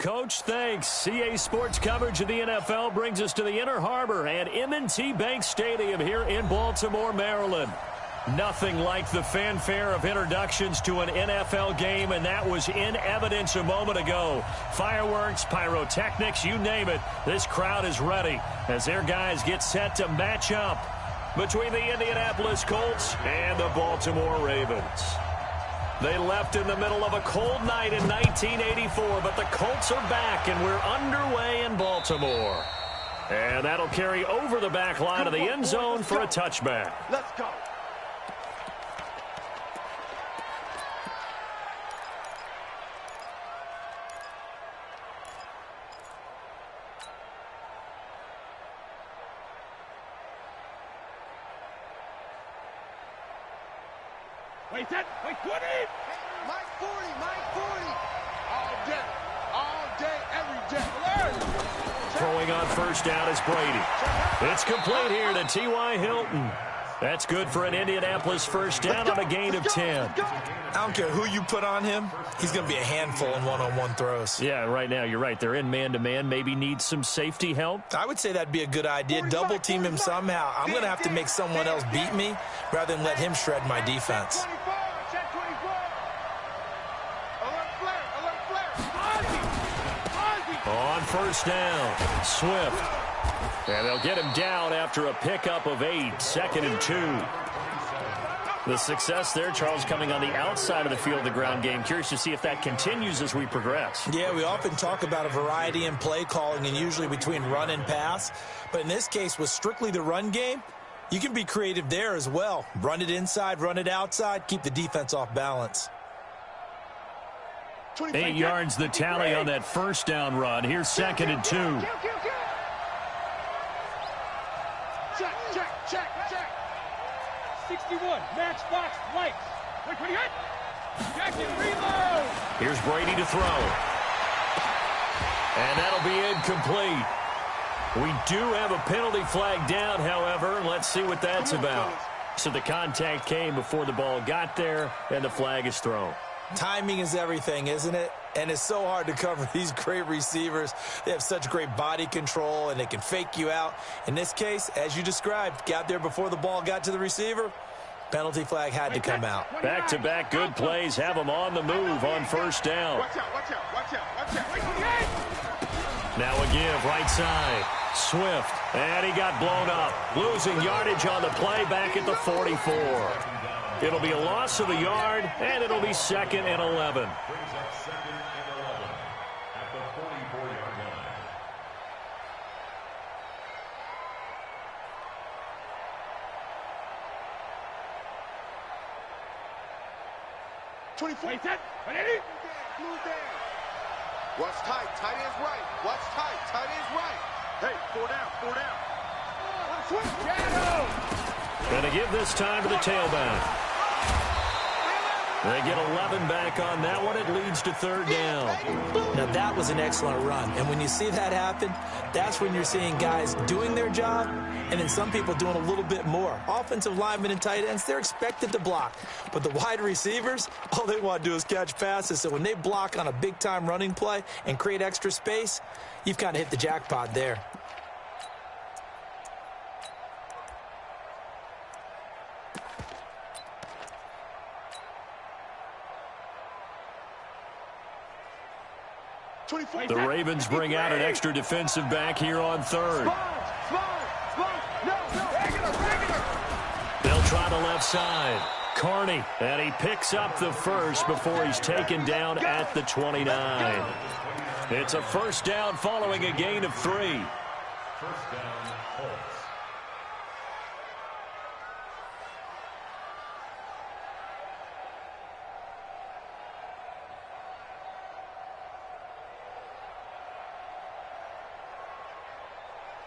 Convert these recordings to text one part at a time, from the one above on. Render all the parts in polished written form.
Coach. Thanks. CA Sports coverage of the NFL brings us to the Inner Harbor and M&T Bank Stadium here in Baltimore, Maryland. Nothing like the fanfare of introductions to an NFL game, and that was in evidence a moment ago. Fireworks, pyrotechnics, you name it. This crowd is ready as their guys get set to match up between the Indianapolis Colts and the Baltimore Ravens. They left in the middle of a cold night in 1984, but the Colts are back, and we're underway in Baltimore. And that'll carry over the back line of the end zone for a touchback. Let's go. Wait, that, wait, 20! Mike 40, Mike 40. All day, every day. Throwing on first down is Brady. It's complete here to T.Y. Hilton. That's good for an Indianapolis first down on a gain of 10. I don't care who you put on him. He's going to be a handful in one-on-one throws. Yeah, right now you're right. They're in man-to-man. Maybe need some safety help. I would say that'd be a good idea. Double-team him somehow. I'm going to have to make someone else beat me rather than let him shred my defense. On first down, Swift. And they'll get him down after a pickup of 8, 2nd and 2. The success there, Charles, coming on the outside of the field, the ground game. Curious to see if that continues as we progress. Yeah, we often talk about a variety in play calling and usually between run and pass. But in this case, with strictly the run game, you can be creative there as well. Run it inside, run it outside, keep the defense off balance. 8 yards the tally on that first down run. Here's 2nd and 2. Check. 61, matchbox lights. Wait, what do you got? Jack and reload. Here's Brady to throw. And that'll be incomplete. We do have a penalty flag down, however. Let's see what that's about. So the contact came before the ball got there, and the flag is thrown. Timing is everything, isn't it? And it's so hard to cover these great receivers. They have such great body control, and they can fake you out. In this case, as you described, got there before the ball got to the receiver. Penalty flag had to come out. Back-to-back good plays have them on the move on first down. Watch out. Now a give, right side. Swift, and he got blown up. Losing yardage on the play back at the 44. It'll be a loss of a yard, and it'll be 2nd and 11. Wait, that, ready? Move down. Watch tight ends right. Watch tight ends right. Hey, 4 down. Switch, shadow. Going to give this time to the tailback. They get 11 back on that one. It leads to 3rd down. Now, that was an excellent run. And when you see that happen, that's when you're seeing guys doing their job and then some people doing a little bit more. Offensive linemen and tight ends, they're expected to block. But the wide receivers, all they want to do is catch passes. So when they block on a big-time running play and create extra space, you've kind of hit the jackpot there. The Ravens bring out an extra defensive back here on 3rd. They'll try the left side. Carney, and he picks up the first before he's taken down at the 29. It's a first down following a gain of 3. First down, Colts.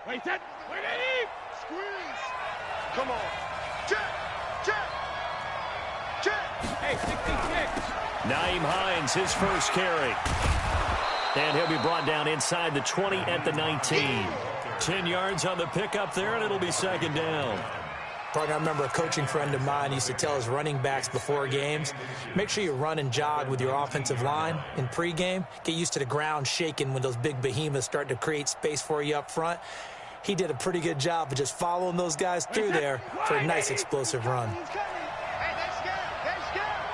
Wait, that, ready? Squeeze. Come on. Check. Hey, 66. Nyheim Hines, his first carry. And he'll be brought down inside the 20 at the 19. 10 yards on the pickup there, and it'll be 2nd down. Partner, I remember a coaching friend of mine used to tell his running backs before games, make sure you run and jog with your offensive line in pregame. Get used to the ground shaking when those big behemoths start to create space for you up front. He did a pretty good job of just following those guys through there for a nice explosive run. Hey, they're scared. They're scared.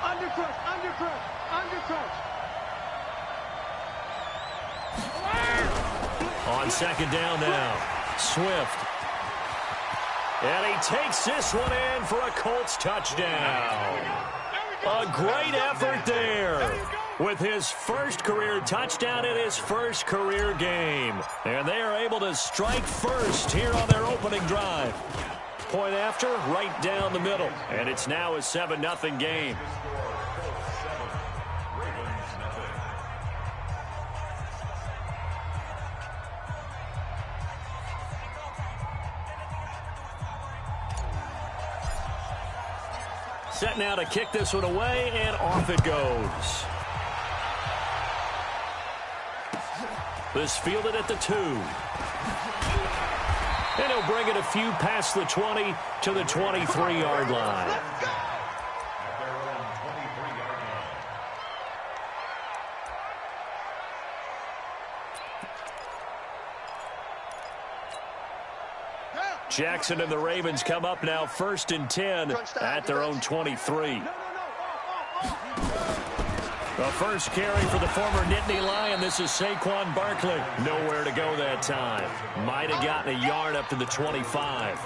Undercrush, undercrush, undercrush. On second down now, Swift. And he takes this one in for a Colts touchdown. A great effort there with his first career touchdown in his first career game. And they are able to strike first here on their opening drive. Point after, right down the middle. And it's now a 7-0 game. Set now to kick this one away, and off it goes. This fielded at the 2. And he'll bring it a few past the 20 to the 23-yard line. Jackson and the Ravens come up now 1st and 10 at their own 23. The first carry for the former Nittany Lion. This is Saquon Barkley. Nowhere to go that time. Might have gotten a yard up to the 25.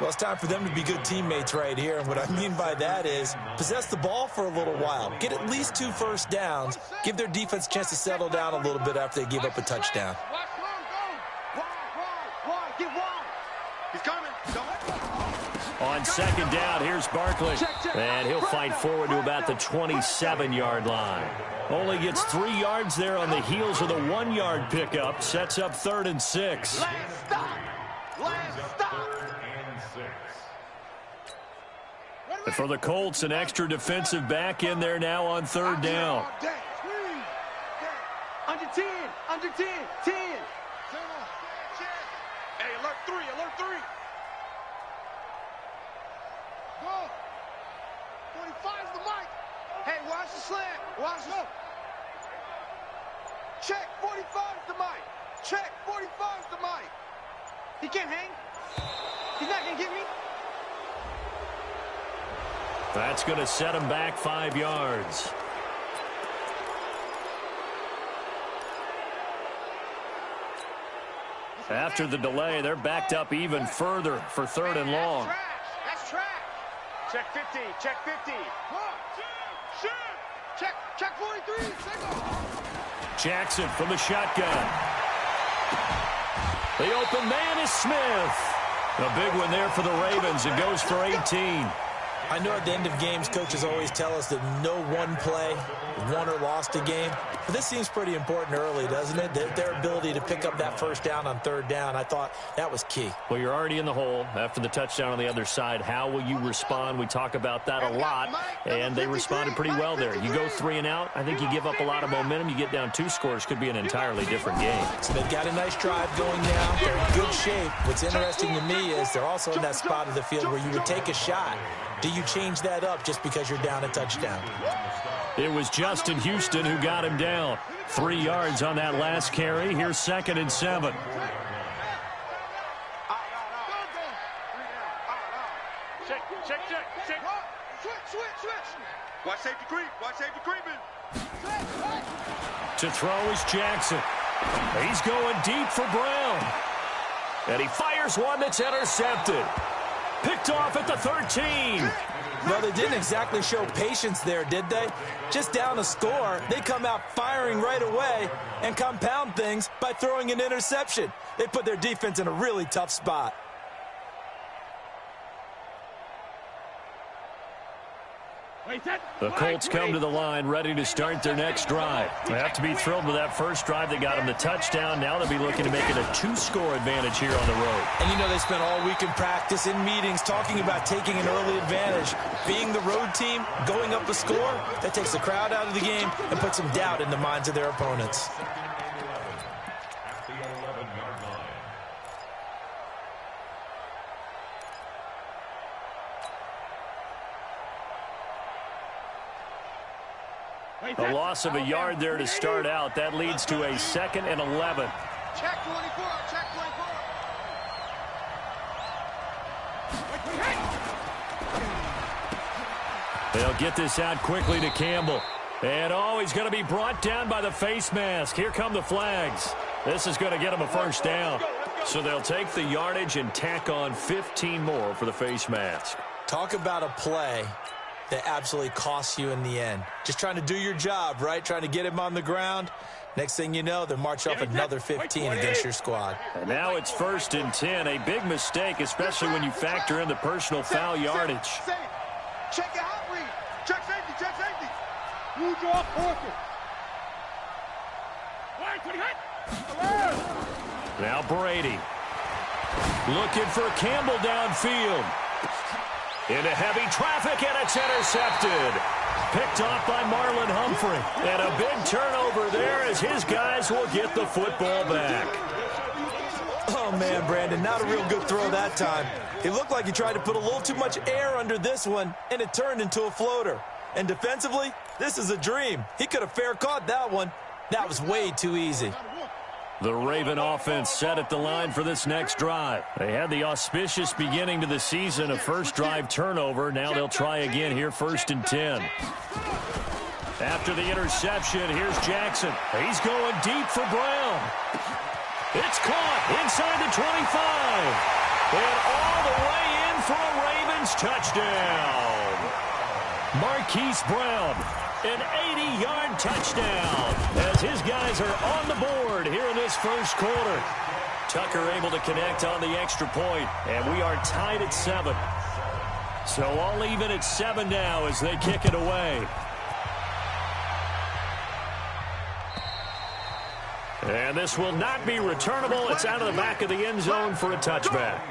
Well, it's time for them to be good teammates right here. And what I mean by that is possess the ball for a little while. Get at least 2 first downs. Give their defense a chance to settle down a little bit after they give up a touchdown. He's coming. On second down, here's Barkley. And he'll fight forward to about the 27-yard line. Only gets 3 yards there on the heels of the 1-yard pickup. Sets up 3rd and 6. Last stop. And for the Colts, an extra defensive back in there now on 3rd down. Under 10, under 10, 10. Hey, alert 3, alert 3. Go. 45's the mic. Hey, watch the slant. Watch the. Check, 45's the mic. Check, 45's the mic. He can't hang. He's not going to get me. That's going to set him back 5 yards. After the delay, they're backed up even further for 3rd and long. That's trash. Check 50. Check 50. Check 43. Jackson from the shotgun. The open man is Smith. A big one there for the Ravens. It goes for 18. I know at the end of games, coaches always tell us that no one play won or lost a game. But this seems pretty important early, doesn't it? Their ability to pick up that first down on 3rd down, I thought that was key. Well, you're already in the hole after the touchdown on the other side. How will you respond? We talk about that a lot, and they responded pretty well there. You go 3 and out, I think you give up a lot of momentum. You get down 2 scores, could be an entirely different game. So they've got a nice drive going now. They're in good shape. What's interesting to me is they're also in that spot of the field where you would take a shot. Do you change that up just because you're down a touchdown? It was Justin Houston who got him down. 3 yards on that last carry. Here's 2nd and 7. Check. Switch. Watch safety creep. Watch safety creeping. To throw is Jackson. He's going deep for Brown. And he fires one that's intercepted. Picked off at the 13. Well, they didn't exactly show patience there, did they? Just down a score, they come out firing right away and compound things by throwing an interception. They put their defense in a really tough spot. The Colts come to the line ready to start their next drive. They have to be thrilled with that first drive. They got them the touchdown. Now they'll be looking to make it a 2-score advantage here on the road. And you know they spent all week in practice, in meetings, talking about taking an early advantage. Being the road team, going up a score, that takes the crowd out of the game and puts some doubt in the minds of their opponents. A loss of a yard there to start out. That leads to a 2nd and 11. Check 24. Check 24. They'll get this out quickly to Campbell. And, oh, he's going to be brought down by the face mask. Here come the flags. This is going to get him a first down. So they'll take the yardage and tack on 15 more for the face mask. Talk about a play that absolutely costs you in the end. Just trying to do your job, right? Trying to get him on the ground. Next thing you know, they're marching off another 15 against your squad. And now it's 1st and 10. A big mistake, especially when you factor in the personal foul yardage. Check your hot read. Check safety. Check safety. You draw forward. Line 20 hut. Now Brady. Looking for Campbell downfield. Into heavy traffic, and it's intercepted. Picked off by Marlon Humphrey. And a big turnover there as his guys will get the football back. Oh, man, Brandon, not a real good throw that time. It looked like he tried to put a little too much air under this one, and it turned into a floater. And defensively, this is a dream. He could have fair caught that one. That was way too easy. The Raven offense set at the line for this next drive. They had the auspicious beginning to the season, a first drive turnover. Now they'll try again here, 1st and 10. After the interception, here's Jackson. He's going deep for Brown. It's caught inside the 25. And all the way in for a Ravens touchdown. Marquise Brown, an 80-yard touchdown as his guys are on the board here in this first quarter. Tucker able to connect on the extra point, and we are tied at 7. So all even at 7 now as they kick it away. And this will not be returnable. It's out of the back of the end zone for a touchback.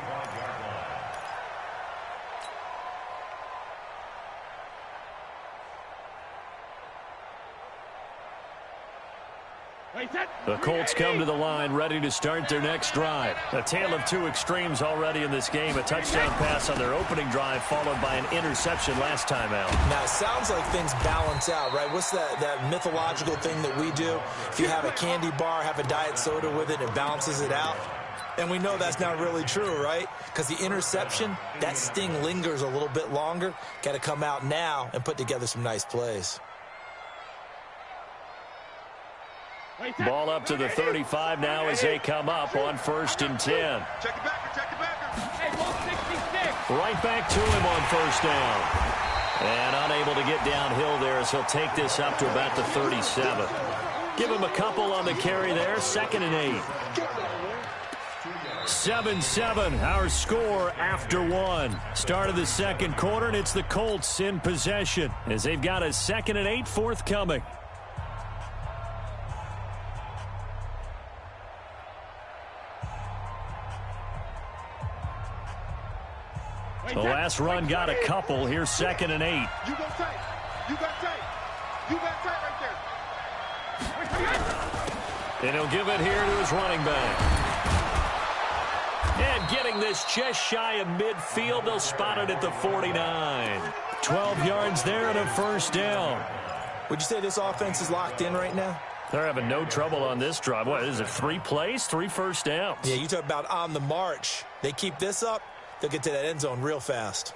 The Colts come to the line ready to start their next drive. A tale of two extremes already in this game. A touchdown pass on their opening drive followed by an interception last time out. Now, it sounds like things balance out, right? What's that mythological thing that we do? If you have a candy bar, have a diet soda with it, it balances it out. And we know that's not really true, right? Because the interception, that sting lingers a little bit longer. Got to come out now and put together some nice plays. Ball up to the 35 now as they come up on 1st and 10. Check the backer. Check the backer. Hey, ball 66. Right back to him on 1st down. And unable to get downhill there as he'll take this up to about the 37. Give him a couple on the carry there. 2nd and 8. 7-7, our score after 1. Start of the second quarter, and it's the Colts in possession as they've got a 2nd and 8 forthcoming. The last run got a couple. Here's 2nd and 8. You go tight. You got tight. You got tight right there. And he'll give it here to his running back. And getting this just shy of midfield, they'll spot it at the 49. 12 yards there and a 1st down. Would you say this offense is locked in right now? They're having no trouble on this drive. What is it, 3 plays, 3 first downs? Yeah, you talk about on the march. They keep this up, they'll get to that end zone real fast.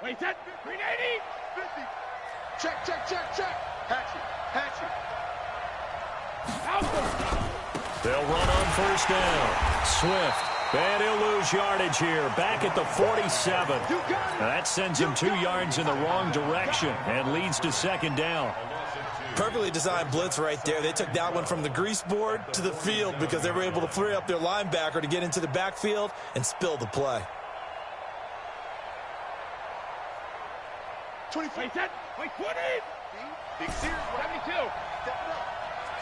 Wait, that 380. 50. Check. Hatchet. They'll run on 1st down. Swift. And he'll lose yardage here. Back at the 47. That sends him 2 yards in the wrong direction and leads to 2nd down. Perfectly designed blitz right there. They took that one from the grease board to the field because they were able to free up their linebacker to get into the backfield and spill the play. 24. Wait, that. Wait, 20. Big series. 72. Step it up.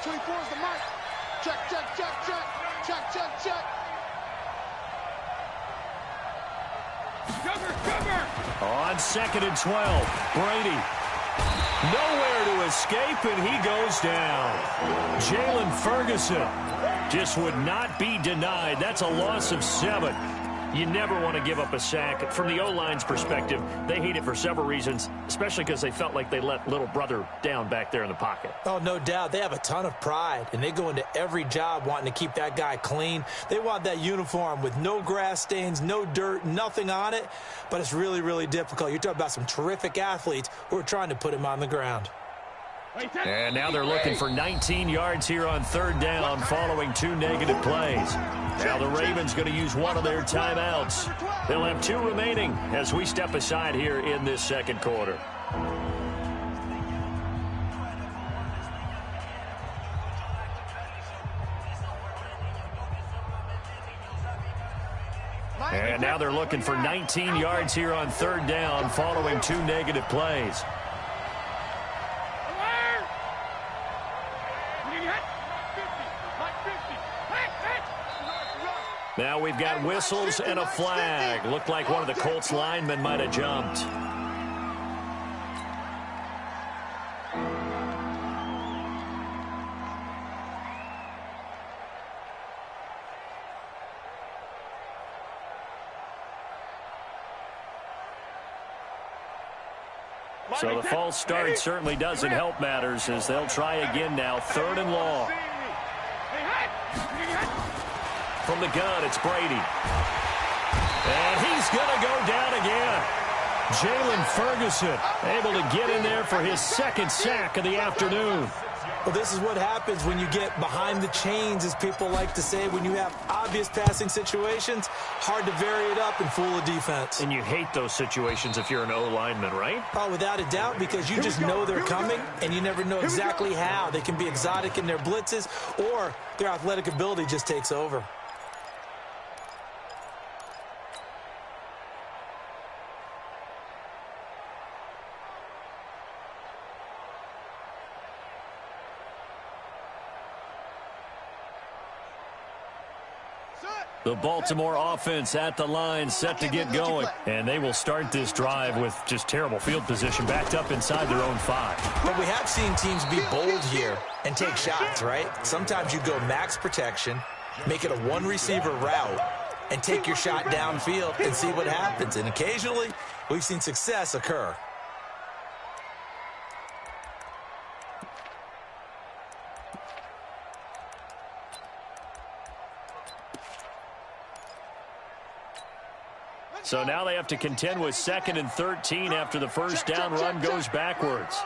24 is the mark. Check. Cover. On 2nd and 12, Brady. Nowhere to escape, and he goes down. Jalen Ferguson just would not be denied. That's a loss of 7. You never want to give up a sack. From the O-line's perspective, they hate it for several reasons, especially because they felt like they let little brother down back there in the pocket. Oh, no doubt. They have a ton of pride, and they go into every job wanting to keep that guy clean. They want that uniform with no grass stains, no dirt, nothing on it, but it's really, really difficult. You're talking about some terrific athletes who are trying to put him on the ground. And now they're looking for 19 yards here on third down following 2 negative plays. Now the Ravens going to use one of their timeouts. They'll have 2 remaining as we step aside here in this second quarter. And now they're looking for 19 yards here on third down following 2 negative plays. Now we've got whistles and a flag. Looked like one of the Colts linemen might have jumped. So the false start certainly doesn't help matters as they'll try again now. 3rd and long. From the gun, it's Brady. And he's going to go down again. Jalen Ferguson able to get in there for his 2nd sack of the afternoon. Well, this is what happens when you get behind the chains, as people like to say. When you have obvious passing situations, hard to vary it up and fool a defense. And you hate those situations if you're an O-lineman, right? Oh, without a doubt, because you just know they're coming, and you never know exactly how. They can be exotic in their blitzes, or their athletic ability just takes over. The Baltimore offense at the line, set to get going. And they will start this drive with just terrible field position, backed up inside their own 5. But we have seen teams be bold here and take shots, right? Sometimes you go max protection, make it a 1-receiver route, and take your shot downfield and see what happens. And occasionally, we've seen success occur. So now they have to contend with 2nd and 13 after the first down run goes backwards.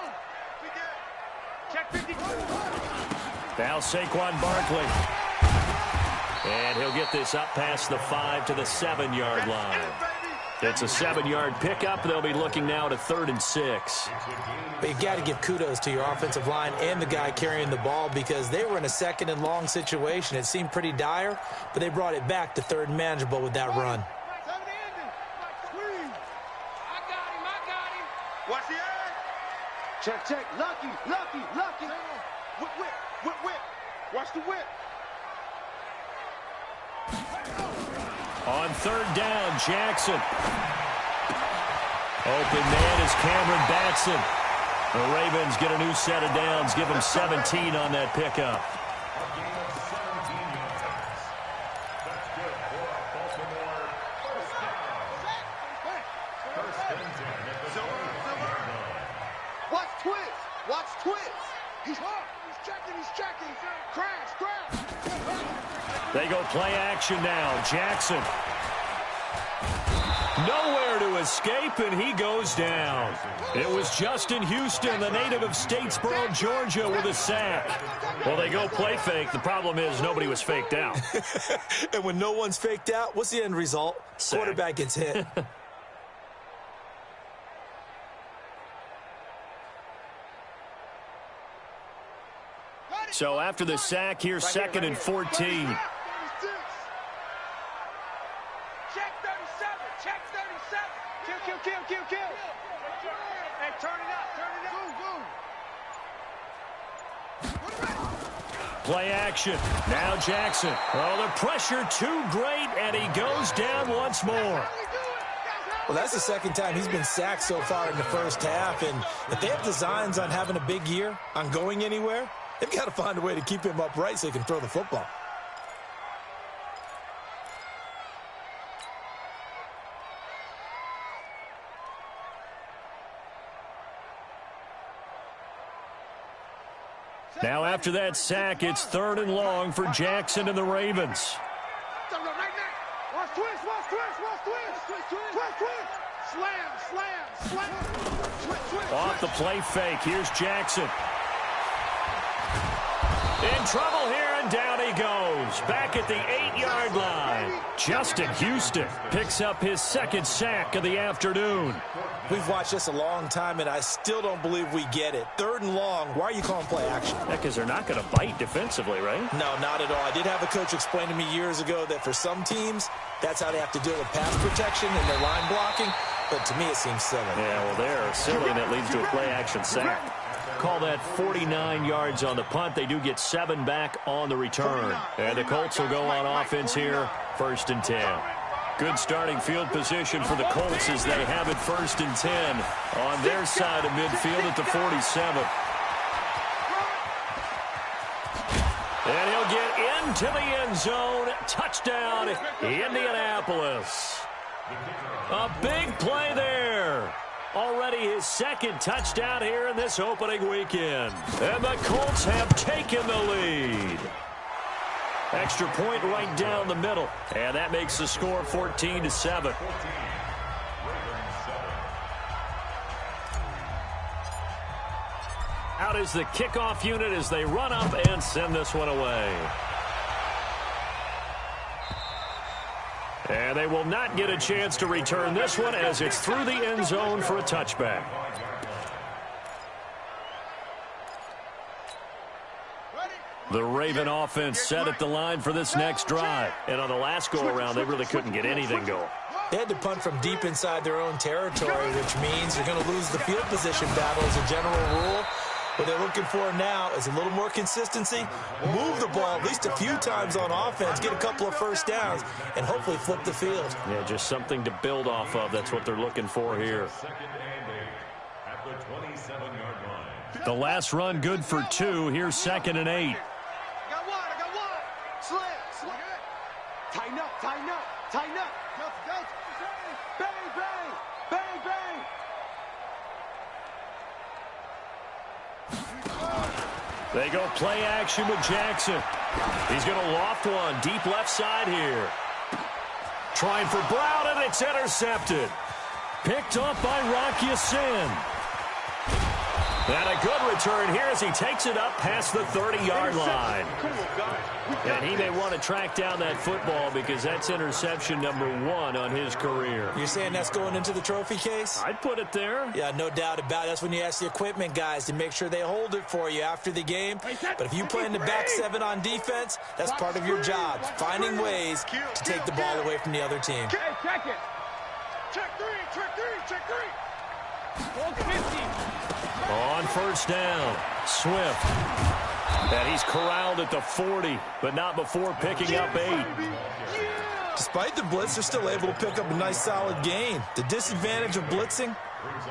Now Saquon Barkley. And he'll get this up past the 5 to the 7-yard line. It's a 7-yard pickup. They'll be looking now to 3rd and 6. But you got to give kudos to your offensive line and the guy carrying the ball because they were in a 2nd and long situation. It seemed pretty dire, but they brought it back to 3rd and manageable with that run. Watch the eye. Check, check. Lucky, lucky, lucky. Whip, whip, whip, whip. Watch the whip. On 3rd down, Jackson. Open man is Cameron Batson. The Ravens get a new set of downs. Give them 17 on that pickup. Watch twist. Watch twist. He's hot. He's checking. Crash, crash. They go play action now. Jackson. Nowhere to escape, and he goes down. It was Justin Houston, the native of Statesboro, Georgia, with a sack. Well, they go play fake. The problem is nobody was faked out. And when no one's faked out, what's the end result? Sack. Quarterback gets hit. So after the sack, here's 2nd and 14. Check 37. Check 37. Kill. Hey, turn it up. Play action. Now Jackson. Oh, the pressure too great, and he goes down once more. Well, that's the 2nd time he's been sacked so far in the first half, and if they have designs on having a big year, on going anywhere, they've got to find a way to keep him upright so he can throw the football. Now after that sack, it's 3rd and long for Jackson and the Ravens. Off the play fake, here's Jackson. In trouble here, and down he goes. Back at the 8-yard line. Justin Houston picks up his 2nd sack of the afternoon. We've watched this a long time, and I still don't believe we get it. 3rd and long, why are you calling play action? Yeah, because they're not going to bite defensively, right? No, not at all. I did have a coach explain to me years ago that for some teams, that's how they have to deal with pass protection and their line blocking. But to me, it seems silly. Yeah, well, they're silly, and that leads to a play-action sack. Call that 49 yards on the punt. They do get 7 back on the return. And the Colts will go on offense here, 1st and 10. Good starting field position for the Colts as they have it 1st and 10 on their side of midfield at the 47. And he'll get into the end zone. Touchdown, Indianapolis. A big play there. Already his 2nd touchdown here in this opening weekend. And the Colts have taken the lead. Extra point right down the middle. And that makes the score 14-7. Out is the kickoff unit as they run up and send this one away. And they will not get a chance to return this one as it's through the end zone for a touchback. The Raven offense set at the line for this next drive. And on the last go-around, they really couldn't get anything going. They had to punt from deep inside their own territory, which means you're going to lose the field position battle as a general rule. What they're looking for now is a little more consistency, move the ball at least a few times on offense, get a couple of 1st downs, and hopefully flip the field. Yeah, just something to build off of. That's what they're looking for here. The last run good for 2. Here's 2nd and 8. I got one. Slant. Tighten up. Go. Bang. They go play action with Jackson. He's going to loft one deep left side here. Trying for Brown, and it's intercepted. Picked up by Rocky Sin. And a good return here as he takes it up past the 30-yard line. And he may want to track down that football because that's interception number 1 on his career. You're saying that's going into the trophy case? I'd put it there. Yeah, no doubt about it. That's when you ask the equipment guys to make sure they hold it for you after the game. But if you play in the back 7 on defense, that's part of your job, finding ways to take the ball away from the other team. Hey, check it. Check three. Hold 50. On 1st down, Swift. And he's corralled at the 40, but not before picking up 8. Despite the blitz, they're still able to pick up a nice solid gain. The disadvantage of blitzing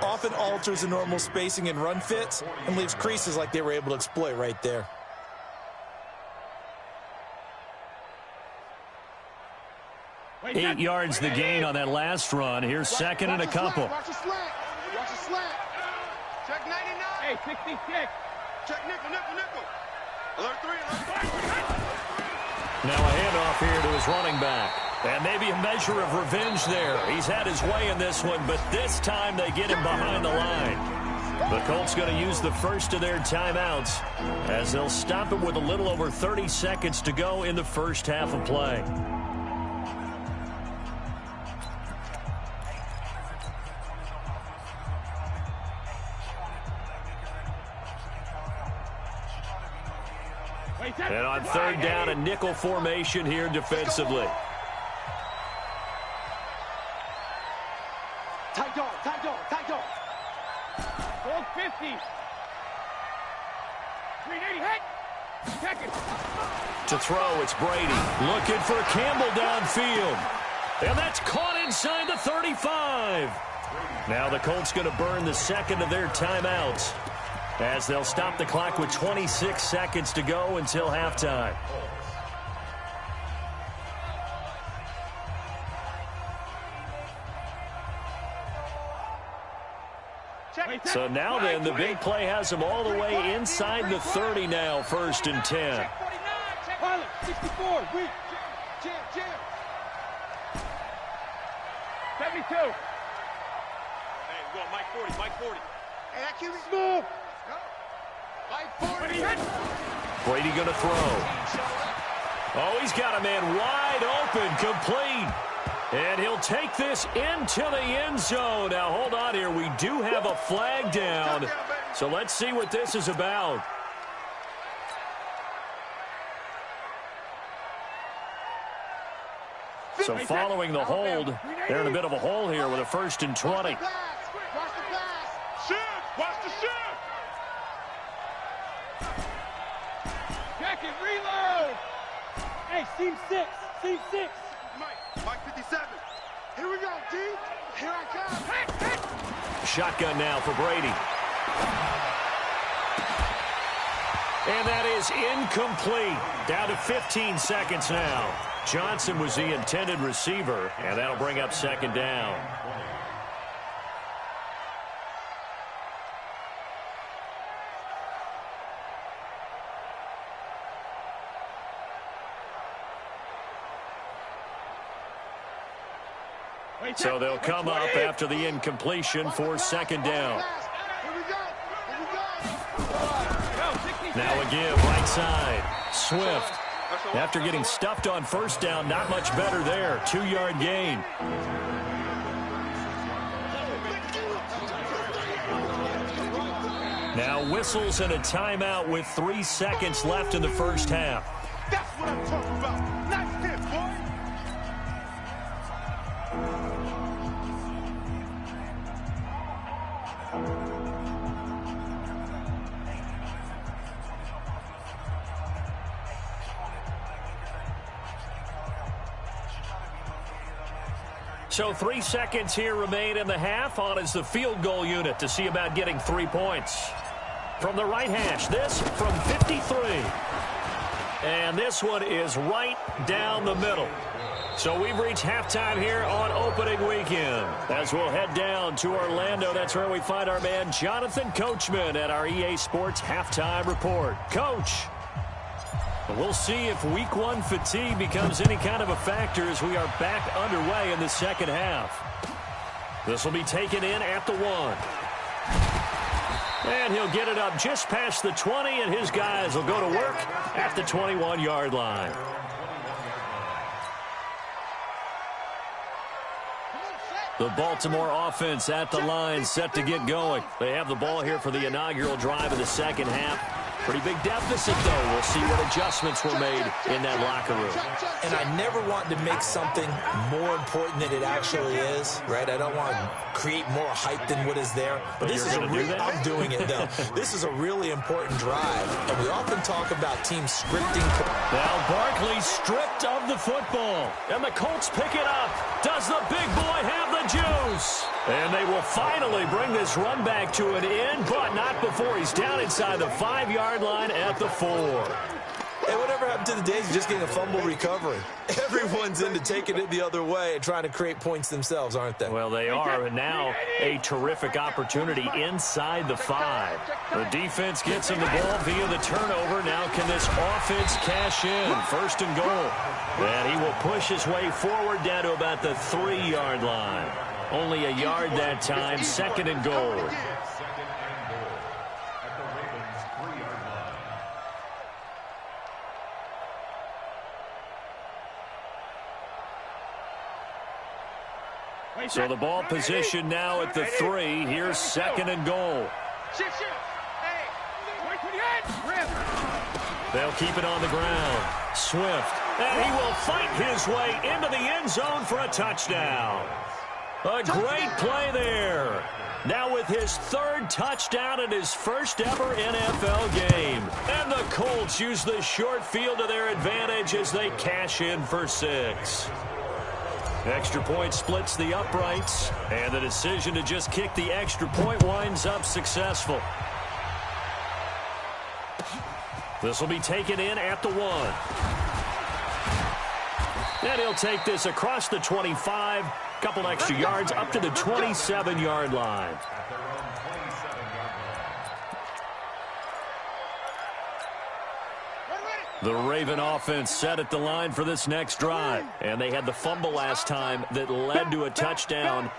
often alters the normal spacing and run fits and leaves creases like they were able to exploit right there. Wait, 8 yards the gain on that last run. Here's 2nd and a couple. Watch the slant. Check 99. Hey, 66. Check nickel. Alert 3. Now a handoff here to his running back. And maybe a measure of revenge there. He's had his way in this one, but this time they get him behind the line. The Colts going to use the first of their timeouts as they'll stop it with a little over 30 seconds to go in the first half of play. And on 3rd down, a nickel formation here defensively. Tight dog. Hold 50. 380, hit. Check it. To throw, it's Brady. Looking for Campbell downfield. And that's caught inside the 35. Now the Colts going to burn the 2nd of their timeouts as they'll stop the clock with 26 seconds to go until halftime. So now then, the big play has him all the way inside the 30 now, 1st and 10. Pilot, 64, weak. Jam. 72. Hey, go Mike 40, Mike 40. Hey, that QB. Smooth. Mike 40. Brady going to throw. Oh, he's got a man wide open, complete. And he'll take this into the end zone. Now, hold on here. We do have a flag down. So let's see what this is about. So following the hold, they're in a bit of a hole here with a 1st and 20. Watch the pass. Shift. Watch the shift. Jacket, reload. Hey, seam 6. Seam 6. Mike 57. Here we go, D. Here I come. Shotgun now for Brady. And that is incomplete. Down to 15 seconds now. Johnson was the intended receiver, and that'll bring up 2nd down. So they'll come up after the incompletion for 2nd down. Now a give, right side. Swift. After getting stuffed on 1st down, not much better there. 2-yard gain. Now whistles and a timeout with 3 seconds left in the 1st half. That's what I'm talking about. Nice hit, boy. So 3 seconds here remain in the half. On is the field goal unit to see about getting 3 points. From the right hash, this from 53. And this one is right down the middle. So we've reached halftime here on opening weekend. As we'll head down to Orlando, that's where we find our man Jonathan Coachman at our EA Sports Halftime Report. Coach, we'll see if week 1 fatigue becomes any kind of a factor as we are back underway in the 2nd half. This will be taken in at the 1. And he'll get it up just past the 20, and his guys will go to work at the 21-yard line. The Baltimore offense at the line, set to get going. They have the ball here for the inaugural drive of the 2nd half. Pretty big deficit, though. We'll see what adjustments were made in that locker room. And I never want to make something more important than it actually is, right? I don't want to create more hype than what is there. But this is I'm doing it, though. This is a really important drive. And we often talk about teams scripting. Now Barkley stripped of the football. And the Colts pick it up. Does the big boy have the juice? And they will finally bring this run back to an end, but not before he's down inside the 5-yard line at the 4. Hey, whatever happened to the days of just getting a fumble recovery? Everyone's into taking it the other way and trying to create points themselves, aren't they? Well, they are, and now a terrific opportunity inside the 5. The defense gets him the ball via the turnover. Now can this offense cash in? 1st and goal. And he will push his way forward down to about the 3-yard line. Only a yard that time, 2nd and goal. So the ball position now at the 3. Here's 2nd and goal. They'll keep it on the ground. Swift. And he will fight his way into the end zone for a touchdown. A great play there. Now with his 3rd touchdown in his first ever NFL game. And the Colts use the short field to their advantage as they cash in for 6. Extra point splits the uprights, and the decision to just kick the extra point winds up successful. This will be taken in at the 1. And he'll take this across the 25, couple extra yards up to the 27-yard line. The Raven offense set at the line for this next drive. And they had the fumble last time that led to a touchdown.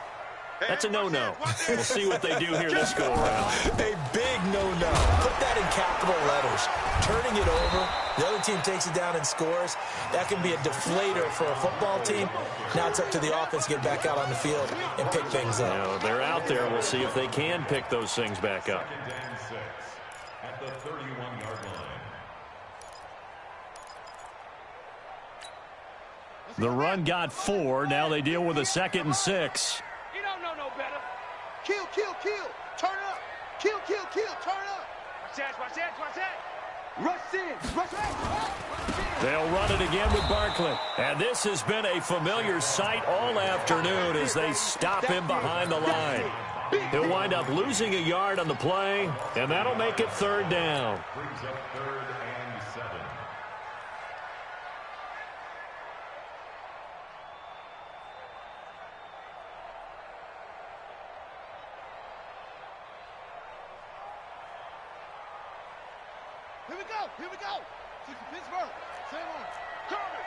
That's a no-no. We'll see what they do here this go-around. A big no-no. Put that in capital letters. Turning it over, the other team takes it down and scores. That can be a deflator for a football team. Now it's up to the offense to get back out on the field and pick things up. Now, they're out there. We'll see if they can pick those things back up. At the 31-yard line. The run got 4. Now they deal with a 2nd and 6. You don't know no better. Kill, kill, kill. Turn up. Kill, kill, kill. Turn up. Watch that, watch that, watch that. Rush in. Rush out. They'll run it again with Barkley. And this has been a familiar sight all afternoon as they stop him behind the line. He'll wind up losing a yard on the play, and that'll make it 3rd down. Brings up 3rd and 7. Here we go. Here we go. Pittsburgh. Same on. Kirby.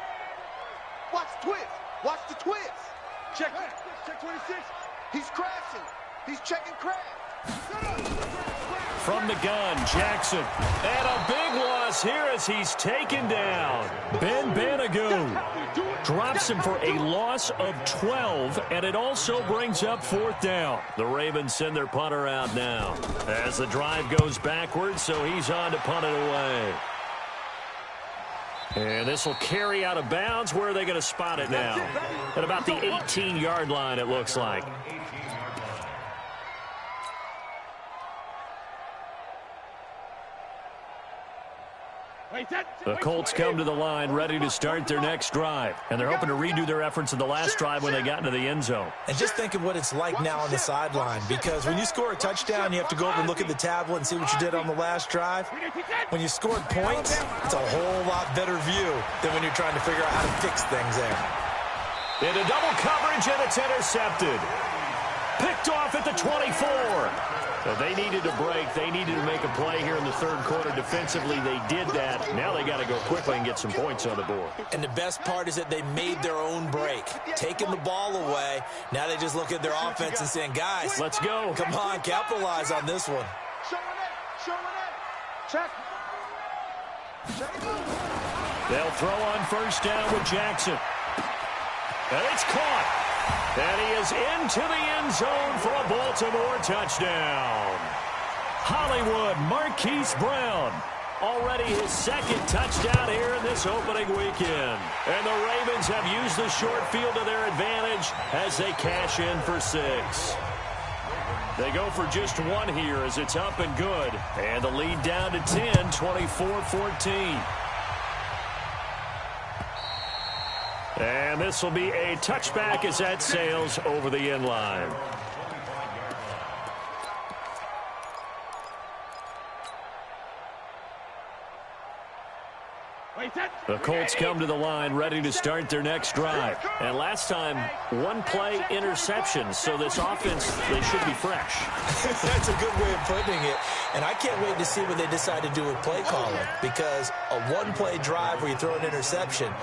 Watch the twist. Watch the twist. Check it. Check 26. He's crashing. He's checking crash. From the gun, Jackson. And a big loss here as he's taken down. Ben Banagoo drops him for a loss of 12, and it also brings up 4th down. The Ravens send their punter out now as the drive goes backwards, so he's on to punt it away. And this will carry out of bounds. Where are they going to spot it now? At about the 18-yard line, it looks like. The Colts come to the line ready to start their next drive. And they're hoping to redo their efforts in the last drive when they got into the end zone. And just think of what it's like now on the sideline, because when you score a touchdown, you have to go over and look at the tablet and see what you did on the last drive. When you scored points, it's a whole lot better view than when you're trying to figure out how to fix things there. Into double coverage, and it's intercepted. Picked off at the 24. So they needed a break. They needed to make a play here in the 3rd quarter. Defensively, they did that. Now they got to go quickly and get some points on the board. And the best part is that they made their own break. Taking the ball away, now they just look at their offense and saying, guys, let's go. Come on, capitalize on this one. Showing it. Check. They'll throw on 1st down with Jackson. And it's caught. And he is into the end zone for a Baltimore touchdown. Hollywood Marquise Brown, already his 2nd touchdown here in this opening weekend. And the Ravens have used the short field to their advantage as they cash in for 6. They go for just 1 here as it's up and good. And the lead down to 10, 24-14. And this will be a touchback as that sails over the end line. The Colts come to the line ready to start their next drive. And last time, 1-play interception. So this offense, they should be fresh. That's a good way of putting it. And I can't wait to see what they decide to do with play calling. Because a 1-play drive where you throw an interception,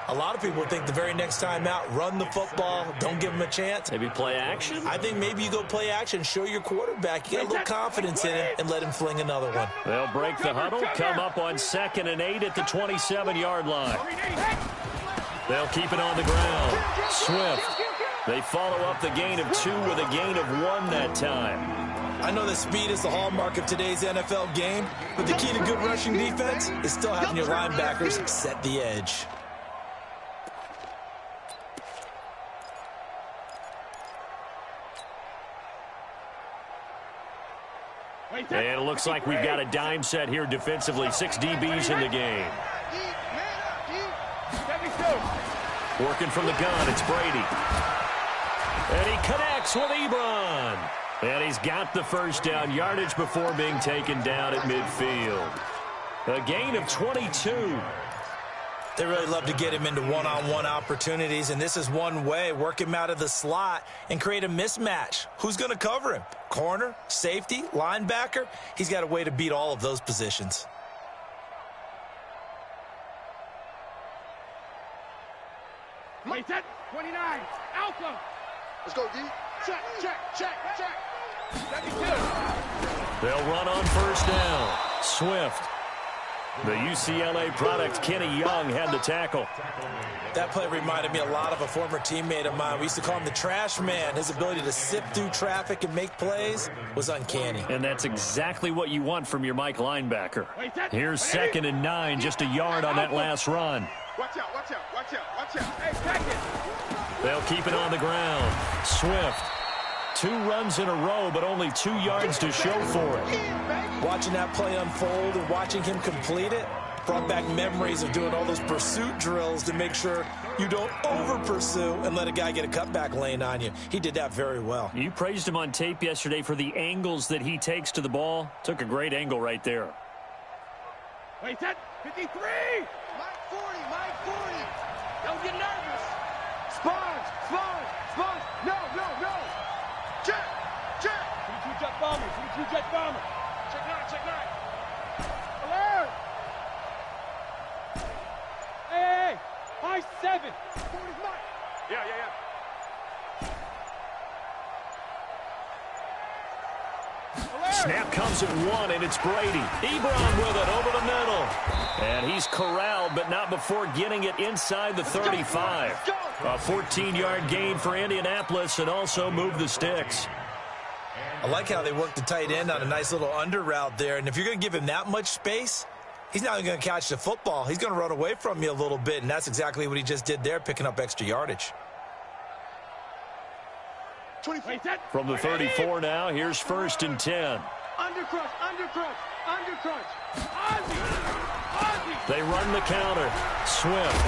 a lot of people think the very next time out, run the football, don't give them a chance. Maybe play action? I think maybe you go play action, show your quarterback. You got a little confidence in him and let him fling another one. They'll break the huddle, come up on 2nd and 8 at the 27-yard line. They'll keep it on the ground. Swift. They follow up the gain of 2 with a gain of 1 that time. I know that speed is the hallmark of today's NFL game, but the key to good rushing defense is still having your linebackers set the edge. And it looks like we've got a dime set here defensively. 6 DBs in the game. Working from the gun, it's Brady. And he connects with Ebron. And he's got the 1st down, yardage before being taken down at midfield. A gain of 22. They really love to get him into one-on-one opportunities, and this is one way. Work him out of the slot and create a mismatch. Who's going to cover him? Corner, safety, linebacker? He's got a way to beat all of those positions. Wait, set. 29. Alpha. Let's go, D. Check, check, check, check. 72. They'll run on first down. Swift. The UCLA product, Kenny Young, had the tackle. That play reminded me a lot of a former teammate of mine. We used to call him the trash man. His ability to sift through traffic and make plays was uncanny. And that's exactly what you want from your Mike linebacker. Here's 2nd and 9, just a yard on that last run. Watch out, watch out, watch out, watch out. Hey, second. They'll keep it on the ground. Swift. 2 runs in a row, but only 2 yards to show for it. Watching that play unfold and watching him complete it brought back memories of doing all those pursuit drills to make sure you don't over-pursue and let a guy get a cutback lane on you. He did that very well. You praised him on tape yesterday for the angles that he takes to the ball. Took a great angle right there. Wait, set. 53. Mike 40, Mike 40. Don't get nervous. Sponge, sponge, sponge. No, no, no. Check, check. 22 jet bomber. 22 jet bomber. Check 9, check 9. Alert. Hey, high 7. 40's Mike. Yeah, yeah, yeah. Snap comes at 1, and it's Brady. Ebron with it over the middle. And he's corralled, but not before getting it inside the 35. A 14-yard gain for Indianapolis, and also move the sticks. I like how they work the tight end on a nice little under route there. And if you're going to give him that much space, he's not going to catch the football. He's going to run away from you a little bit, and that's exactly what he just did there, picking up extra yardage. From the 34 now, here's 1st and 10. Undercrunch, undercrunch, undercrunch. Ozzy. They run the counter. Swift.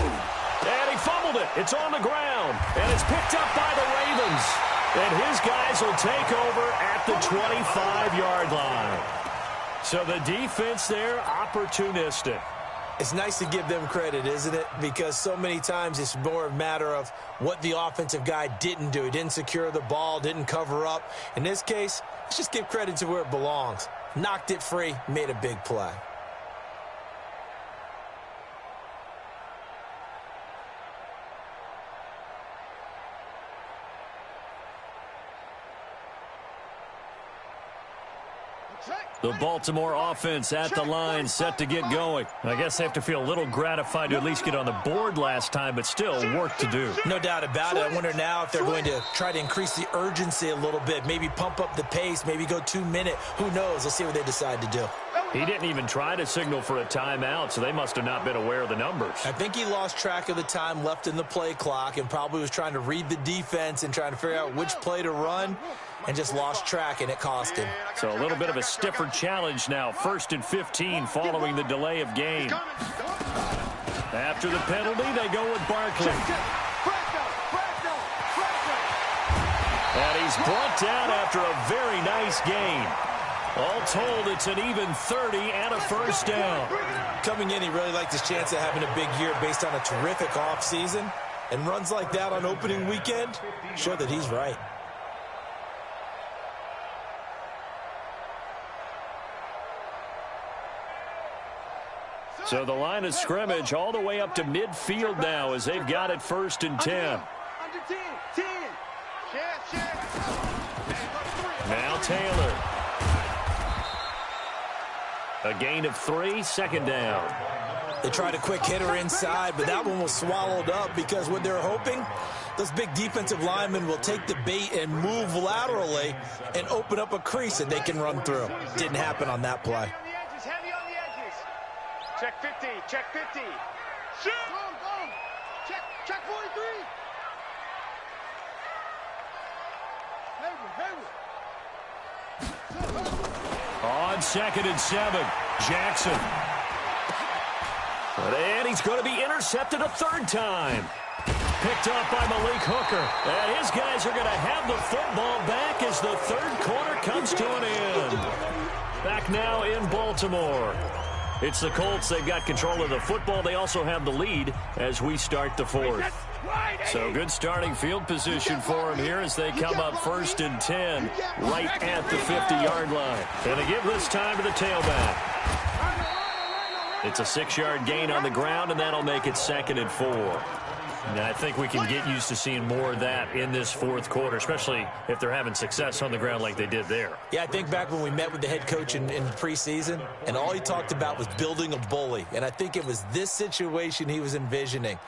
And he fumbled it. It's on the ground. And it's picked up by the Ravens. And his guys will take over at the 25-yard line. So the defense there, opportunistic. It's nice to give them credit, isn't it? Because so many times it's more a matter of what the offensive guy didn't do. He didn't secure the ball, didn't cover up. In this case, let's just give credit to where it belongs. Knocked it free, made a big play. The Baltimore offense at the line, set to get going. I guess they have to feel a little gratified to at least get on the board last time, but still work to do. No doubt about it. I wonder now if they're going to try to increase the urgency a little bit, maybe pump up the pace, maybe go 2-minute. Who knows? Let's see what they decide to do. He didn't even try to signal for a timeout, so they must have not been aware of the numbers. I think he lost track of the time left in the play clock and probably was trying to read the defense and trying to figure out which play to run and just lost track, and it cost him. So a little bit of a stiffer challenge now. 1st and 15 following the delay of game. After the penalty, they go with Barkley. And he's brought down after a very nice gain. All told, it's an even 30 and a first down. Coming in, he really liked his chance of having a big year based on a terrific offseason. And runs like that on opening weekend show that he's right. So the line of scrimmage all the way up to midfield now as they've got it 1st and 10. Under 10, 10. Now Taylor. A gain of 3, 2nd down. They tried a quick hitter inside, but that one was swallowed up because what they're hoping, those big defensive linemen will take the bait and move laterally and open up a crease that they can run through. Didn't happen on that play. Heavy on the edges. Check 50, check 50. Shoot! Boom, boom. Check 43. On 2nd and 7, Jackson. And he's going to be intercepted a 3rd time. Picked up by Malik Hooker. And his guys are going to have the football back as the 3rd quarter comes to an end. Back now in Baltimore. It's the Colts. They've got control of the football. They also have the lead as we start the 4th. So good starting field position for them here as they come up 1st and 10 right at the 50-yard line. And they give this time to the tailback. It's a 6-yard gain on the ground, and that'll make it 2nd and 4. And I think we can get used to seeing more of that in this fourth quarter, especially if they're having success on the ground like they did there. Yeah, I think back when we met with the head coach in preseason, and all he talked about was building a bully. And I think it was this situation he was envisioning.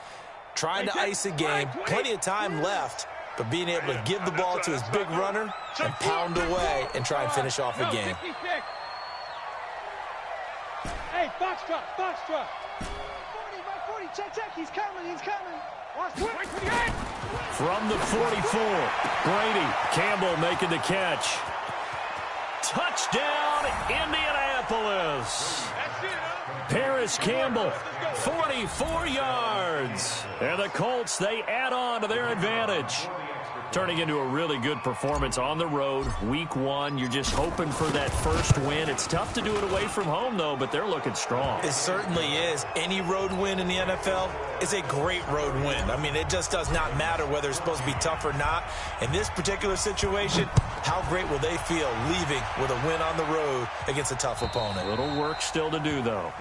Trying to ice a game, plenty of time left, but being able to give the ball to his big runner and pound away and try and finish off a game. Hey, foxtrot, foxtrot. 40, check, he's coming. Watch quick. From the 44, Brady, Campbell making the catch. Touchdown, Indianapolis. Paris Campbell, 44 yards. And the Colts, they add on to their advantage. Turning into a really good performance on the road. Week 1, you're just hoping for that first win. It's tough to do it away from home, though, but they're looking strong. It certainly is. Any road win in the NFL is a great road win. I mean, it just does not matter whether it's supposed to be tough or not. In this particular situation, how great will they feel leaving with a win on the road against a tough opponent? A little work still to do, though.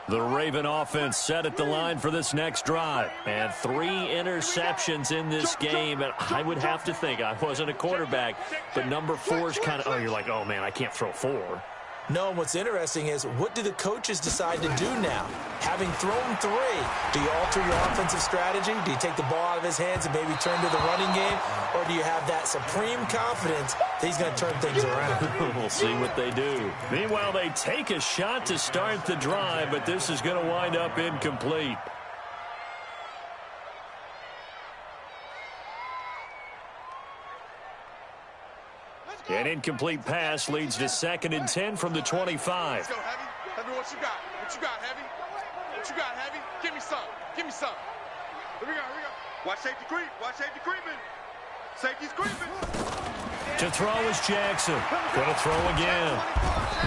The Raven offense set at the line for this next drive. And 3 interceptions in this game. And I would have to think, I wasn't a quarterback, but number 4 is kind of, you're like, oh, man, I can't throw 4. No, what's interesting is what do the coaches decide to do now? Having thrown 3, do you alter your offensive strategy? Do you take the ball out of his hands and maybe turn to the running game? Or do you have that supreme confidence that he's going to turn things around? We'll see what they do. Meanwhile, they take a shot to start the drive, but this is going to wind up incomplete. An incomplete pass leads to 2nd and 10 from the 25. Let's go, Heavy. Heavy, what you got? What you got, Heavy? What you got, Heavy? Give me some. Give me some. Here we go. Watch safety creep. Watch safety creeping. Safety's creeping. To throw is Jackson. Going to throw again.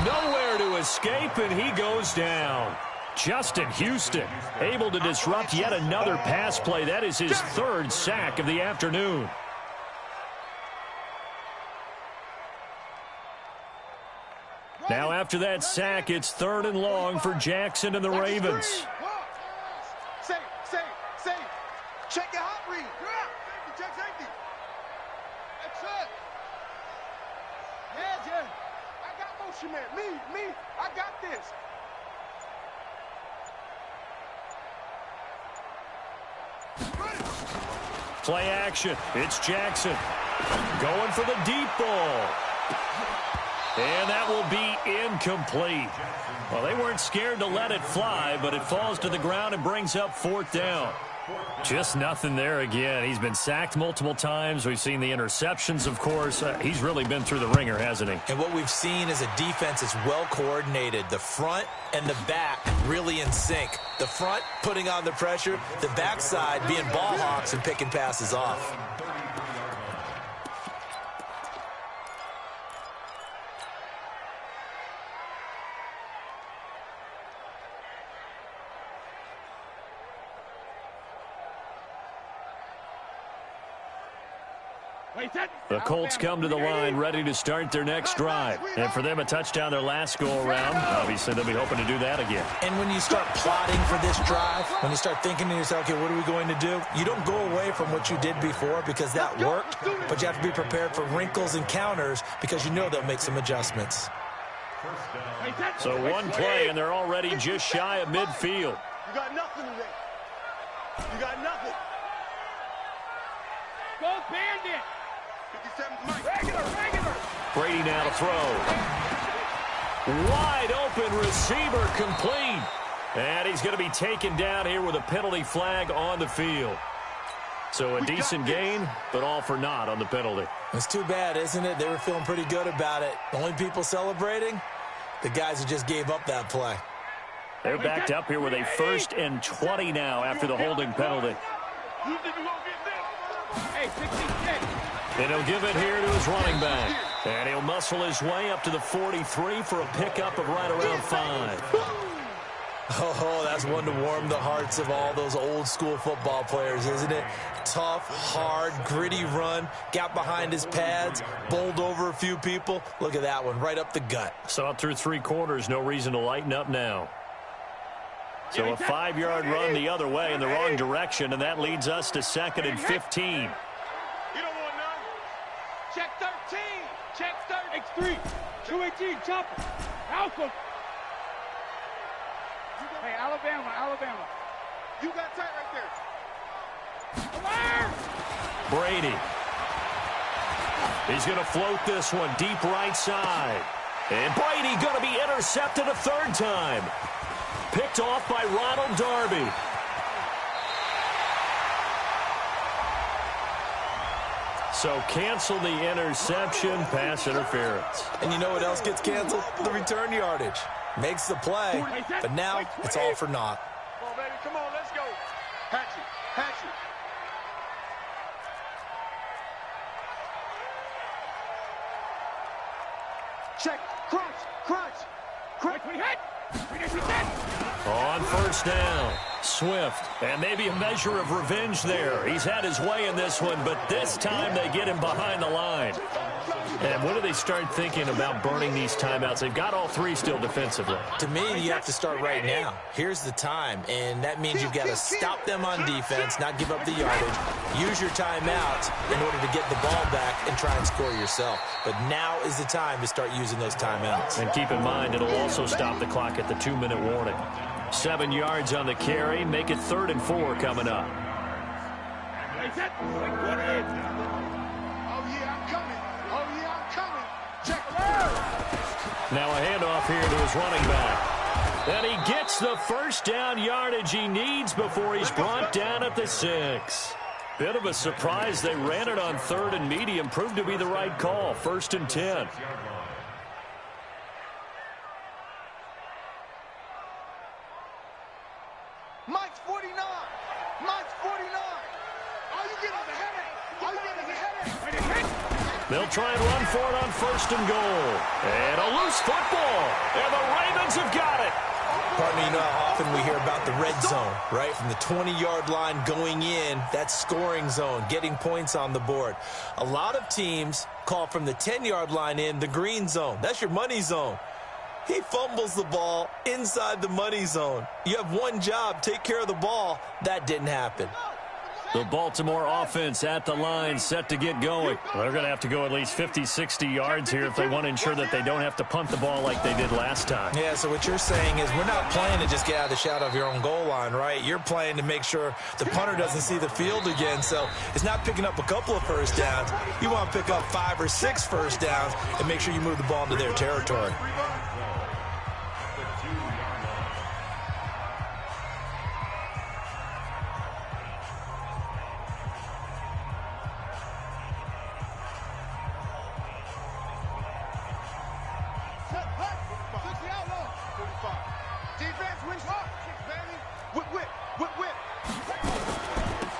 Nowhere to escape, and he goes down. Justin Houston able to disrupt yet another pass play. That is his 3rd sack of the afternoon. Now after that sack, it's 3rd and long for Jackson and the Ravens. Safe. Check your hot read. Safety, check safety. That's it. Yeah. I got motion, man. Me. I got this. Play action. It's Jackson. Going for the deep ball. And that will be incomplete. Well, they weren't scared to let it fly, but it falls to the ground and brings up 4th down. Just nothing there again. He's been sacked multiple times. We've seen the interceptions, of course. He's really been through the ringer, hasn't he? And what we've seen is a defense that's well coordinated. The front and the back really in sync. The front putting on the pressure, the backside being ball hawks and picking passes off. The Colts come to the line ready to start their next drive. And for them, a touchdown their last go-around. Obviously, they'll be hoping to do that again. And when you start plotting for this drive, when you start thinking to yourself, okay, what are we going to do? You don't go away from what you did before because that worked, but you have to be prepared for wrinkles and counters because you know they'll make some adjustments. So one play, and they're already just shy of midfield. You got nothing today. You got nothing. Go Bandit. 57 Mike. Regular. Brady now to throw. Wide open receiver complete. And he's going to be taken down here with a penalty flag on the field. So a decent gain, but all for naught on the penalty. It's too bad, isn't it? They were feeling pretty good about it. The only people celebrating, the guys who just gave up that play. They're backed up here with a 1st and 20 now after the holding penalty. Hey, 66. And he'll give it here to his running back. And he'll muscle his way up to the 43 for a pickup of right around 5. Oh, that's one to warm the hearts of all those old school football players, isn't it? Tough, hard, gritty run, got behind his pads, bowled over a few people. Look at that one, right up the gut. Saw it through 3 quarters, no reason to lighten up now. So a 5-yard run the other way in the wrong direction, and that leads us to 2nd and 15. You don't want none. Check 13. Check 13. X3. 218. Chopper. Alpha. Hey, Alabama. You got tight right there. Brady. He's going to float this one deep right side. And Brady going to be intercepted a 3rd time. Picked off by Ronald Darby. So cancel the interception, pass interference. And you know what else gets canceled? The return yardage. Makes the play, but now it's all for naught. Come on, baby. Come on, let's go. Hatchet. Check. Crunch. When he hit. On 1st down, Swift. And maybe a measure of revenge there. He's had his way in this one, but this time they get him behind the line. And when do they start thinking about burning these timeouts? They've got all 3 still defensively. To me, you have to start right now. Here's the time, and that means you've got to stop them on defense, not give up the yardage, use your timeouts in order to get the ball back and try and score yourself. But now is the time to start using those timeouts. And keep in mind, it'll also stop the clock at the 2-minute warning. 7 yards on the carry, make it 3rd and 4 coming up. Now a handoff here to his running back. And he gets the 1st down yardage he needs before he's brought down at the 6. Bit of a surprise. They ran it on 3rd and medium. Proved to be the right call. 1st and 10. Mike's 49. All you get is a headache. They'll try and run for it on 1st and goal. And a loose football. And the Ravens have got it. Pardon me, you know how often we hear about the red zone, right? From the 20-yard line going in, that's scoring zone, getting points on the board. A lot of teams call from the 10-yard line in the green zone. That's your money zone. He fumbles the ball inside the money zone. You have one job, take care of the ball. That didn't happen. The Baltimore offense at the line, set to get going. They're going to have to go at least 50, 60 yards here if they want to ensure that they don't have to punt the ball like they did last time. Yeah, so what you're saying is we're not playing to just get out of the shadow of your own goal line, right? You're playing to make sure the punter doesn't see the field again. So it's not picking up a couple of 1st downs. You want to pick up 5 or 6 1st downs and make sure you move the ball into their territory.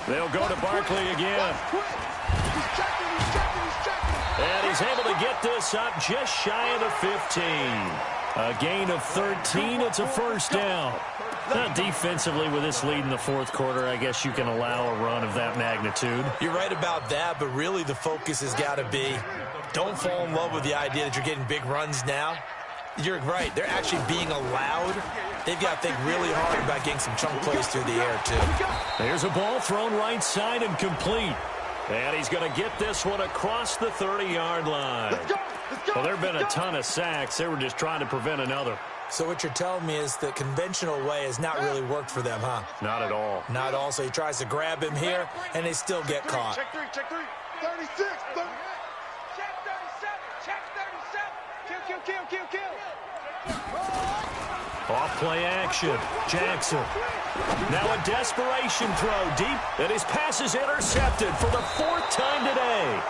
They'll go to Barkley again. And he's able to get this up just shy of the 15. A gain of 13. It's a 1st down. Now, defensively, with this lead in the 4th quarter, I guess you can allow a run of that magnitude. You're right about that, but really the focus has got to be don't fall in love with the idea that you're getting big runs now. You're right. They're actually being allowed. They've got to think really hard about getting some chunk plays through the air, too. There's a ball thrown right side and complete. And he's going to get this one across the 30-yard line. Well, there have been a ton of sacks. They were just trying to prevent another. So what you're telling me is the conventional way has not really worked for them, huh? Not at all. Not at all. So he tries to grab him here, and they still get caught. Check 3. 36. Check 37. Check 37. Kill. Off play action. Jackson. Now a desperation throw deep, and his pass is intercepted for the 4th time today.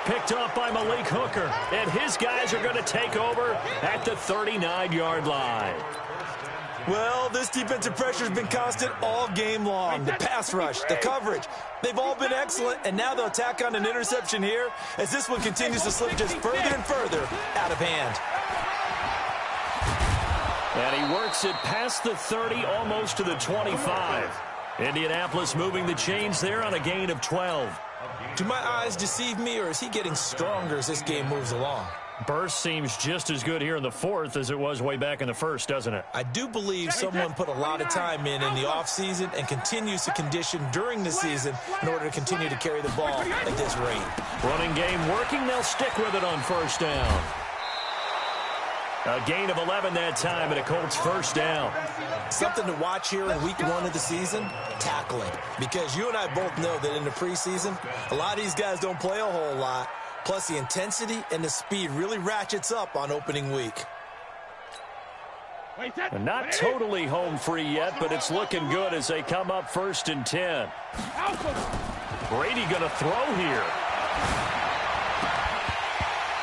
Picked off by Malik Hooker, and his guys are going to take over at the 39-yard line. Well, this defensive pressure has been constant all game long. The pass rush, the coverage, they've all been excellent, and now they'll tack on an interception here as this one continues to slip just further and further out of hand. And he works it past the 30, almost to the 25. Indianapolis moving the chains there on a gain of 12. Do my eyes deceive me, or is he getting stronger as this game moves along? Burst seems just as good here in the fourth as it was way back in the first, doesn't it? I do believe someone put a lot of time in the offseason and continues to condition during the season in order to continue to carry the ball at this rate. Running game working. They'll stick with it on first down. A gain of 11 that time, and a Colts first down. Something to watch here in week 1 of the season, tackling. Because you and I both know that in the preseason, a lot of these guys don't play a whole lot. Plus, the intensity and the speed really ratchets up on opening week. And not totally home free yet, but it's looking good as they come up 1st and 10. Brady going to throw here.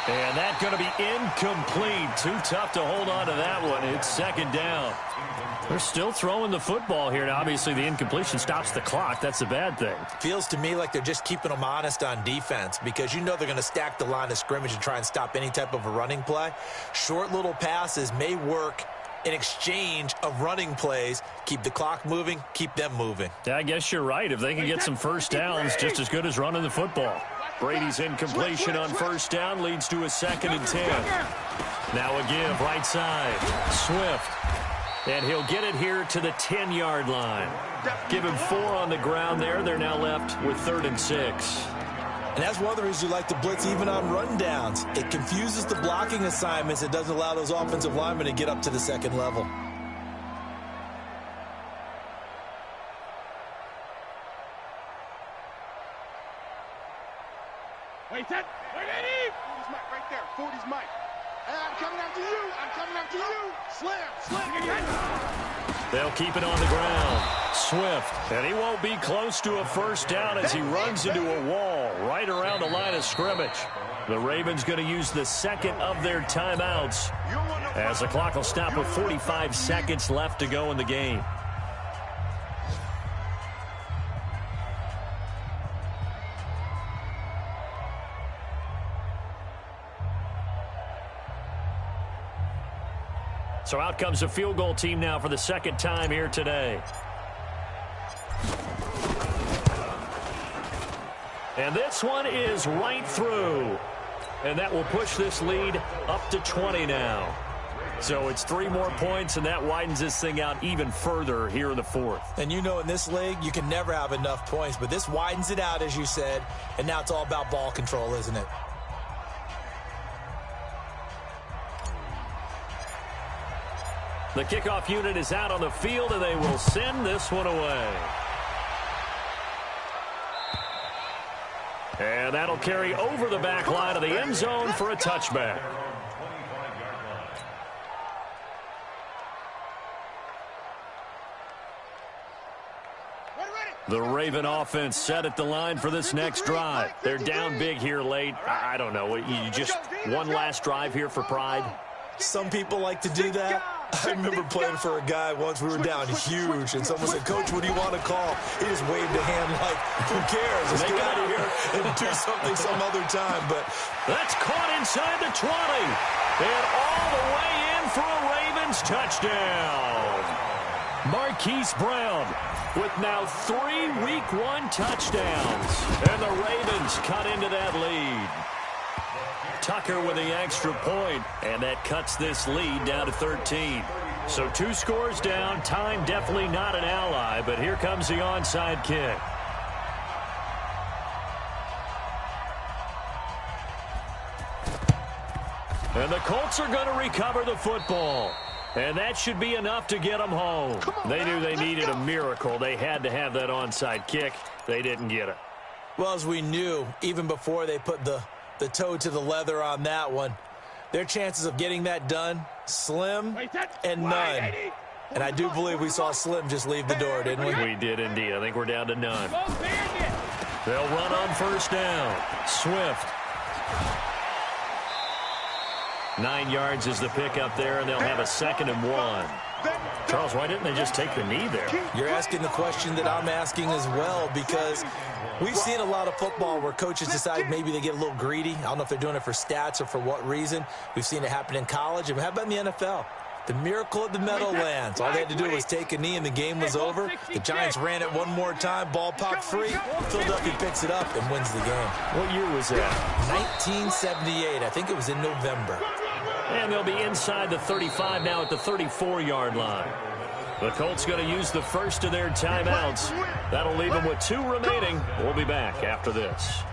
And that's going to be incomplete. Too tough to hold on to that one. It's 2nd down. They're still throwing the football here. Now, obviously, the incompletion stops the clock. That's a bad thing. Feels to me like they're just keeping them honest on defense because you know they're going to stack the line of scrimmage and try and stop any type of a running play. Short little passes may work in exchange of running plays. Keep the clock moving, keep them moving. Yeah, I guess you're right. If they can get some first downs, just as good as running the football. Brady's incompletion on first down leads to a 2nd and 10. Now a give right side. Swift. And he'll get it here to the 10-yard line. Give him 4 on the ground there. They're now left with 3rd and 6. And that's one of the reasons you like to blitz even on rundowns. It confuses the blocking assignments. It doesn't allow those offensive linemen to get up to the 2nd level. Wait, that. Wait, Eddie! 40's Mike right there. 40's Mike. Hey, I'm coming after you. I'm coming after you. Slam. They'll keep it on the ground. Swift. And he won't be close to a first down as he runs into a wall right around the line of scrimmage. The Ravens going to use the 2nd of their timeouts as the clock will stop with 45 seconds left to go in the game. So out comes a field goal team now for the 2nd time here today. And this one is right through. And that will push this lead up to 20 now. So it's 3 more points, and that widens this thing out even further here in the 4th. And you know in this league, you can never have enough points, but this widens it out, as you said, and now it's all about ball control, isn't it? The kickoff unit is out on the field, and they will send this one away. And that'll carry over the back line of the end zone for a touchback. The Raven offense set at the line for this next drive. They're down big here late. I don't know. You just one last drive here for pride? Some people like to do that. I remember playing for a guy once. We were down huge, and someone said, "Coach, what do you want to call?" He just waved a hand like, "Who cares? Let's get out of here and do something some other time." But that's caught inside the 20, and all the way in for a Ravens touchdown. Marquise Brown with now 3 Week 1 touchdowns, and the Ravens cut into that lead. Tucker with the extra point, and that cuts this lead down to 13. So 2 scores down. Time definitely not an ally, but here comes the onside kick. And the Colts are going to recover the football. And that should be enough to get them home. They knew they needed a miracle. They had to have that onside kick. They didn't get it. Well, as we knew, even before they put the toe to the leather on that one, their chances of getting that done, slim and none. And I do believe we saw Slim just leave the door, didn't we? We did indeed. I think we're down to none. They'll run on first down. Swift. 9 yards is the pickup there, and they'll have a 2nd and 1. Charles, why didn't they just take the knee there? You're asking the question that I'm asking as well, because we've seen a lot of football where coaches decide maybe they get a little greedy. I don't know if they're doing it for stats or for what reason. We've seen it happen in college. And how about in the NFL? The miracle of the Meadowlands. All they had to do was take a knee and the game was over. The Giants ran it one more time. Ball popped free. Philadelphia picks it up and wins the game. What year was that? 1978. I think it was in November. And they'll be inside the 35 now at the 34-yard line. The Colts going to use the first of their timeouts. That'll leave them with 2 remaining. We'll be back after this.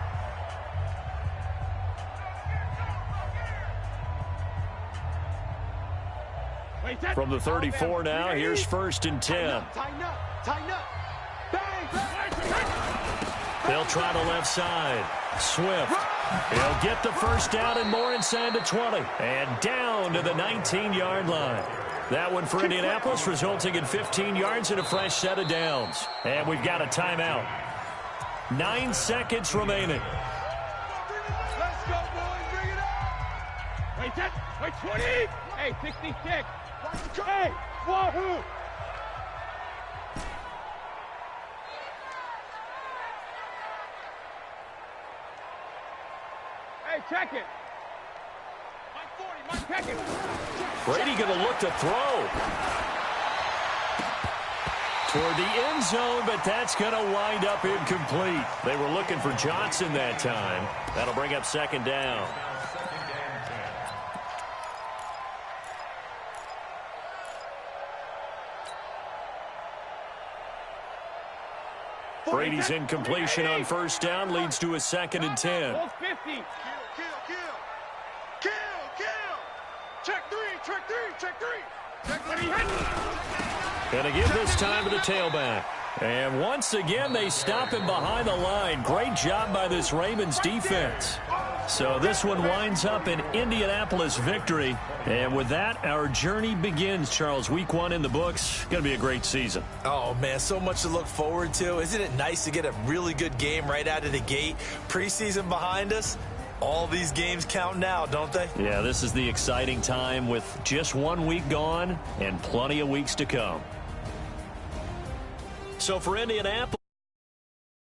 From the 34 now, here's 1st and 10. Tighten up, tighten up. Bang, bang. They'll try the left side. Swift. He'll get the first down and more inside the 20. And down to the 19-yard line. That one for Indianapolis, resulting in 15 yards and a fresh set of downs. And we've got a timeout. 9 seconds remaining. Let's go, boys. Bring it up. Wait, that. Wait, 20. Hey, 66. Hey, wahoo. Hey, check it. Mike 40, Mike, check it. Brady going to look to throw. Toward the end zone, but that's going to wind up incomplete. They were looking for Johnson that time. That'll bring up 2nd down. Brady's incompletion on 1st down leads to a 2nd and 10. Hold 50. Kill. Check 3, check 3, check 3. Check 3. Going to give this time to the tailback. And once again, they stop him behind the line. Great job by this Ravens defense. So this one winds up an Indianapolis victory. And with that, our journey begins, Charles. Week 1 in the books. Going to be a great season. Oh, man, so much to look forward to. Isn't it nice to get a really good game right out of the gate? Preseason behind us. All these games count now, don't they? Yeah, this is the exciting time with just 1 week gone and plenty of weeks to come. So for Indianapolis,